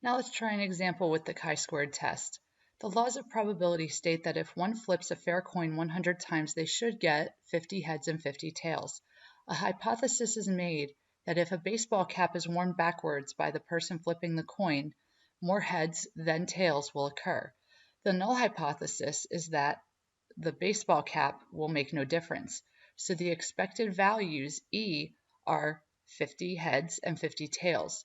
Now let's try an example with the chi-squared test. The laws of probability state that if one flips a fair coin 100 times, they should get 50 heads and 50 tails. A hypothesis is made that if a baseball cap is worn backwards by the person flipping the coin, more heads than tails will occur. The null hypothesis is that the baseball cap will make no difference. So the expected values E are 50 heads and 50 tails.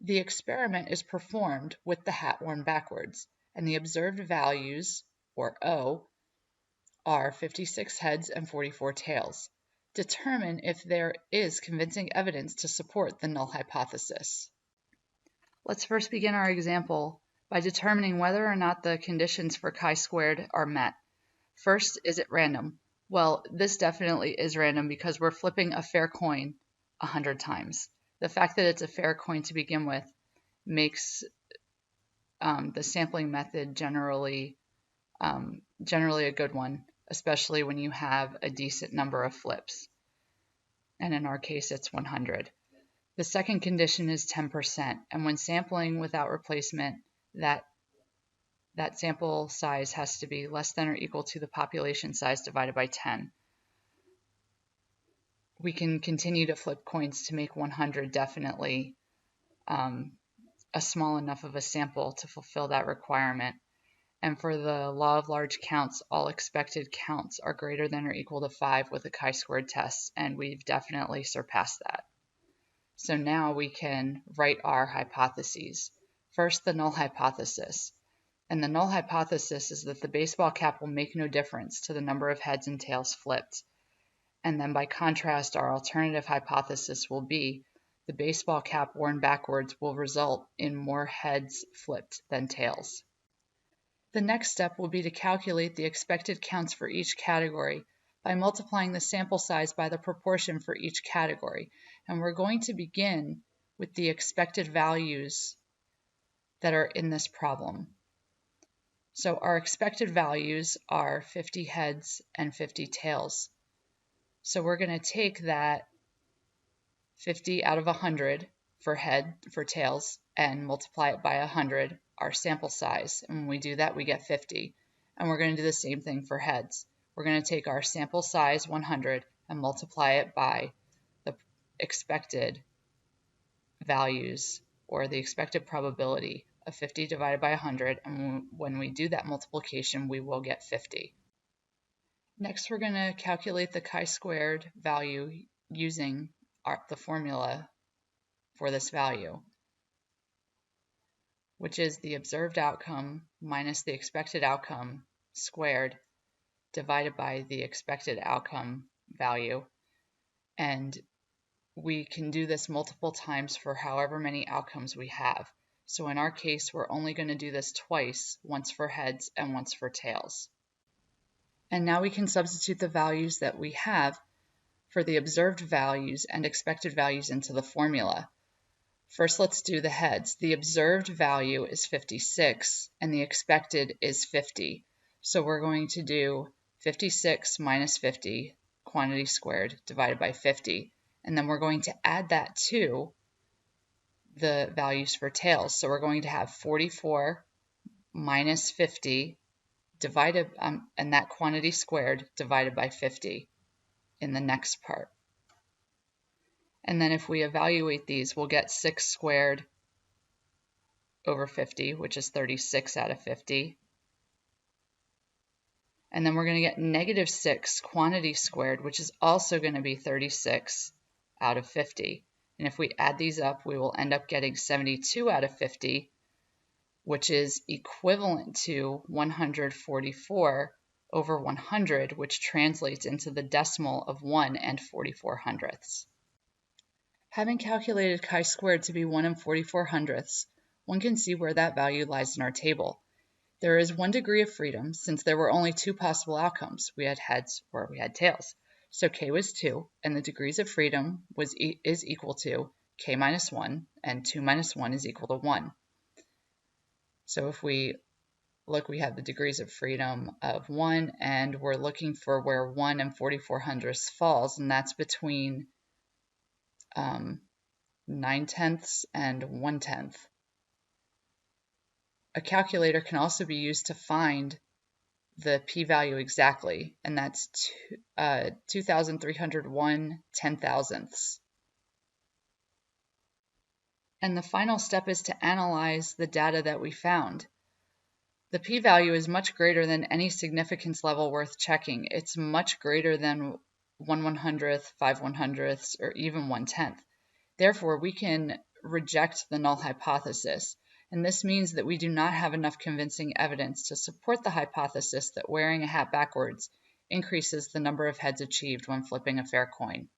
The experiment is performed with the hat worn backwards, and the observed values, or O, are 56 heads and 44 tails. Determine if there is convincing evidence to support the null hypothesis. Let's first begin our example by determining whether or not the conditions for chi-squared are met. First, is it random? Well, this definitely is random because we're flipping a fair coin 100 times. The fact that it's a fair coin to begin with makes the sampling method generally a good one, especially when you have a decent number of flips. And in our case, it's 100. The second condition is 10%, and when sampling without replacement, that sample size has to be less than or equal to the population size divided by 10. We can continue to flip coins to make 100 definitely a small enough of a sample to fulfill that requirement. And for the law of large counts, all expected counts are greater than or equal to 5 with a chi-squared test, and we've definitely surpassed that. So now we can write our hypotheses. First, the null hypothesis. And the null hypothesis is that the baseball cap will make no difference to the number of heads and tails flipped. And then by contrast, our alternative hypothesis will be the baseball cap worn backwards will result in more heads flipped than tails. The next step will be to calculate the expected counts for each category by multiplying the sample size by the proportion for each category. And we're going to begin with the expected values that are in this problem. So our expected values are 50 heads and 50 tails. So we're going to take that 50 out of 100 for tails and multiply it by 100, our sample size. And when we do that, we get 50. And we're going to do the same thing for heads. We're going to take our sample size 100 and multiply it by the expected values, or the expected probability of 50 divided by 100. And when we do that multiplication, we will get 50. Next, we're going to calculate the chi-squared value using the formula for this value, which is the observed outcome minus the expected outcome squared divided by the expected outcome value. And we can do this multiple times for however many outcomes we have. So in our case, we're only going to do this twice, once for heads and once for tails. And now we can substitute the values that we have for the observed values and expected values into the formula. First, let's do the heads. The observed value is 56 and the expected is 50. So we're going to do 56 minus 50, quantity squared, divided by 50. And then we're going to add that to the values for tails. So we're going to have 44 minus 50 divided, and that quantity squared divided by 50 in the next part. And then if we evaluate these, we'll get 6 squared over 50, which is 36 out of 50. And then we're going to get negative 6 quantity squared, which is also going to be 36 out of 50. And if we add these up, we will end up getting 72 out of 50, which is equivalent to 144 over 100, which translates into the decimal of 1 and 44 hundredths. Having calculated chi-squared to be 1 and 44 hundredths, one can see where that value lies in our table. There is 1 degree of freedom since there were only 2 possible outcomes. We had heads or we had tails. So k was 2, and the degrees of freedom is equal to k minus 1, and 2 minus 1 is equal to 1. So if we look, we have the degrees of freedom of 1, and we're looking for where 1 and 44 hundredths falls, and that's between 9/10 and 1/10. A calculator can also be used to find the p-value exactly, and that's 2,301 10,000ths. And the final step is to analyze the data that we found. The p-value is much greater than any significance level worth checking. It's much greater than 1/100th, 5/100ths, or even 1/10th. Therefore, we can reject the null hypothesis, and this means that we do not have enough convincing evidence to support the hypothesis that wearing a hat backwards increases the number of heads achieved when flipping a fair coin.